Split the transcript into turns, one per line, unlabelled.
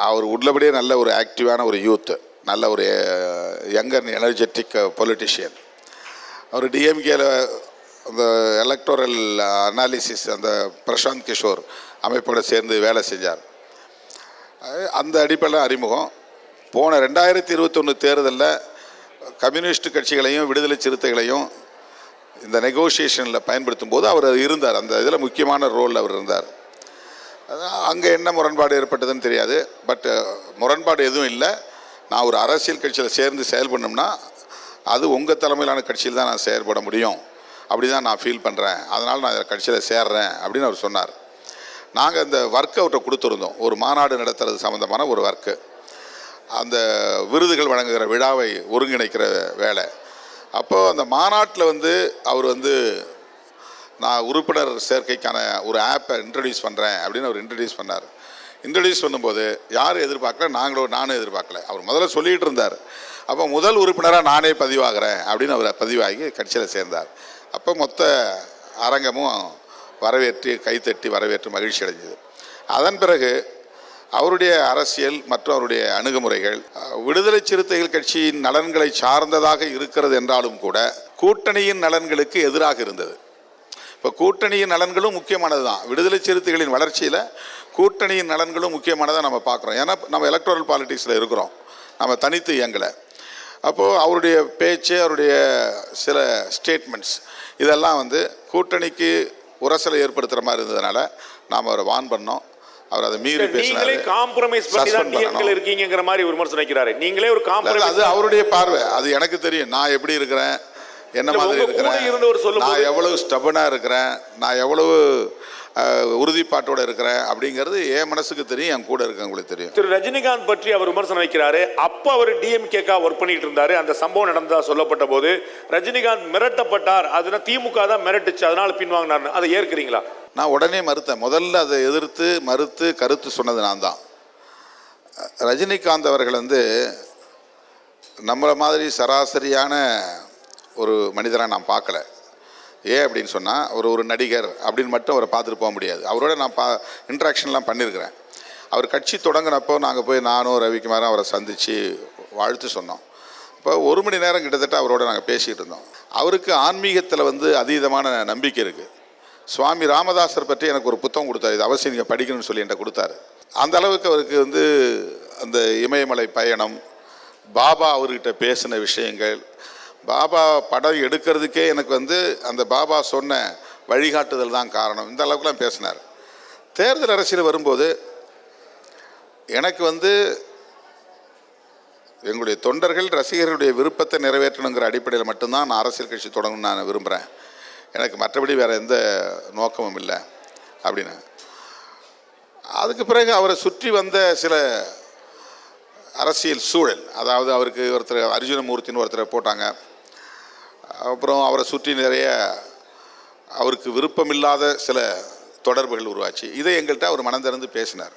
அவர் உள்ளபடியே நல்ல ஒரு ஆக்டிவான ஒரு யூத்து, நல்ல ஒரு யங் அண்ட் எனர்ஜெட்டிக் பொலிட்டிஷியன். அவர் டிஎம்கேல அந்த எலக்டோரல் அனாலிசிஸ் அந்த பிரசாந்த் கிஷோர் அமைப்போடு சேர்ந்து வேலை செஞ்சார். அந்த அடிப்படையில் அறிமுகம். போன 2021 தேர்தலில் கம்யூனிஸ்ட் கட்சிகளையும் விடுதலை சிறுத்தைகளையும் இந்த நெகோசியேஷனில் பயன்படுத்தும் போது அவர் இருந்தார். அந்த இதில் முக்கியமான ரோலில் அவர் இருந்தார். அங்கே என்ன முரண்பாடு ஏற்பட்டதுன்னு தெரியாது. பட் முரண்பாடு எதுவும் இல்லை. நான் ஒரு அரசியல் கட்சியில் சேர்ந்து செயல்படணும்னா அது உங்கள் தலைமையிலான கட்சியில் தான் நான் செயல்பட முடியும், அப்படி தான் நான் ஃபீல் பண்ணுறேன். அதனால் நான் கட்சியில் சேர்றேன் அப்படின்னு அவர் சொன்னார். நாங்கள் அந்த ஒர்க் அவுட்டை கொடுத்துருந்தோம். ஒரு மாநாடு நடத்துறது சம்மந்தமான ஒரு ஒர்க்கு, அந்த விருதுகள் வழங்குகிற விழாவை ஒருங்கிணைக்கிற வேலை. அப்போது அந்த மாநாட்டில் அவர் நான் உறுப்பினர் சேர்க்கைக்கான ஒரு ஆப்பை இன்ட்ரடியூஸ் பண்ணுறேன் அப்படின்னு அவர் இன்ட்ரடியூஸ் பண்ணார். இன்ட்ரடியூஸ் பண்ணும்போது யாரும் எதிர்பார்க்கல, நானும் எதிர்பார்க்கல. அவர் முதல்ல சொல்லிகிட்டு இருந்தார். அப்போ முதல் உறுப்பினராக நானே பதிவாகிறேன் அப்படின்னு அவர் பதிவாகி கட்சியில் சேர்ந்தார். அப்போ மொத்த அரங்கமும் வரவேற்று கைத்தட்டி வரவேற்று மகிழ்ச்சி அடைஞ்சது. அதன் பிறகு அவருடைய அரசியல் மற்றும் அவருடைய அணுகுமுறைகள் விடுதலை சிறுத்தைகள் கட்சியின் நலன்களை சார்ந்ததாக இருக்கிறது என்றாலும் கூட கூட்டணியின் நலன்களுக்கு எதிராக இருந்தது. இப்போ கூட்டணியின் நலன்களும் முக்கியமானது தான். விடுதலை சிறுத்தைகளின் வளர்ச்சியில் கூட்டணியின் நலன்களும் முக்கியமானதாக நம்ம பார்க்குறோம். ஏன்னா நம்ம எலக்ட்ரல் பாலிட்டிக்ஸில் இருக்கிறோம், நம்ம தனித்து இயங்கலை. அப்போது அவருடைய பேச்சு, அவருடைய சில ஸ்டேட்மெண்ட்ஸ் இதெல்லாம் கூட்டணிக்கு உரசலை ஏற்படுத்துகிற மாதிரி இருந்ததுனால நாம் அவரை வான் பண்ணோம். அவர் அதை மீறி பேசினாரு.
காம்ப்ரமைஸ் பண்ணி தான் டிஎம்கேல இருக்கீங்கங்கிற மாதிரி விமர்சனம் வைக்கிறாரு. நீங்களே ஒரு காம்ப்ரமைஸ்.
அது அவருடைய பார்வை, அது எனக்கு தெரியும். நான் எப்படி இருக்கிறேன், என்ன மாதிரி இருக்கிறேன், நான் எவ்வளவு ஸ்டபனாக இருக்கிறேன், நான் எவ்வளவு உறுதிப்பாட்டோடு இருக்கிறேன் அப்படிங்கிறது என் மனசுக்கு தெரியும், என் கூட இருக்கவங்களுக்கு தெரியும்.
திரு ரஜினிகாந்த் பற்றி அவர் விமர்சனம் வைக்கிறாரு. அப்போ அவர் டிஎம்கேக்கா ஒர்க் பண்ணிட்டு இருந்தாரு. அந்த சம்பவம் நடந்ததா சொல்லப்பட்ட போது ரஜினிகாந்த் மிரட்டப்பட்டார், அதுனா திமுக தான் மிரட்டுச்சு, அதனால பின்வாங்கினார். அதை ஏற்கிறீங்களா?
நான் உடனே மறுத்தேன். முதல்ல அதை எதிர்த்து மறுத்து கருத்து சொன்னது நான் தான். ரஜினிகாந்த் அவர்கள் நம்மளை மாதிரி சராசரியான ஒரு மனிதராக நான் பார்க்கல. ஏன் அப்படின்னு சொன்னால் ஒரு நடிகர் அப்படின்னு மட்டும் அவரை பார்த்துட்டு போக முடியாது. அவரோட நான் இன்ட்ராக்ஷன்லாம் பண்ணியிருக்கிறேன். அவர் கட்சி தொடங்கினப்போ நாங்கள் போய் நானும் ரவிக்குமாரும் அவரை சந்தித்து வாழ்த்து சொன்னோம். இப்போ 1 மணி நேரம் கிட்டத்தட்ட அவரோட நாங்கள் பேசிகிட்டு இருந்தோம். அவருக்கு ஆன்மீகத்தில் அதீதமான நம்பிக்கை இருக்குது. சுவாமி ராமதாசர் பற்றி எனக்கு ஒரு புத்தகம் கொடுத்தாரு, இது அவசியம் நீங்கள் படிக்கணும்னு சொல்லி என்கிட்ட கொடுத்தாரு. அந்த அளவுக்கு அவருக்கு அந்த இமயமலை பயணம், பாபா அவர்கிட்ட பேசின விஷயங்கள், பாபா படம் எடுக்கிறதுக்கே எனக்கு அந்த பாபா சொன்ன வழிகாட்டுதல் தான் காரணம், இந்த அளவுக்குலாம் பேசினார். தேர்தல் அரசியல் வரும்போது எனக்கு எங்களுடைய தொண்டர்கள் ரசிகர்களுடைய விருப்பத்தை நிறைவேற்றணுங்கிற அடிப்படையில் மட்டும்தான் நான் அரசியல் கட்சி தொடங்கணும்னு நான் விரும்புகிறேன். எனக்கு மற்றபடி வேறு எந்த நோக்கமும் இல்லை அப்படின்னு. அதுக்கு பிறகு அவரை சுற்றி வந்த சில அரசியல் சூழல், அதாவது அவருக்கு ஒருத்தர் அர்ஜுனமூர்த்தின்னு ஒருத்தரை போட்டாங்க. அப்புறம் அவரை சுற்றி நிறைய அவருக்கு விருப்பமில்லாத சில தொடர்புகள் உருவாச்சு. இதை எங்கள்கிட்ட அவர் மனம் திறந்து பேசினார்.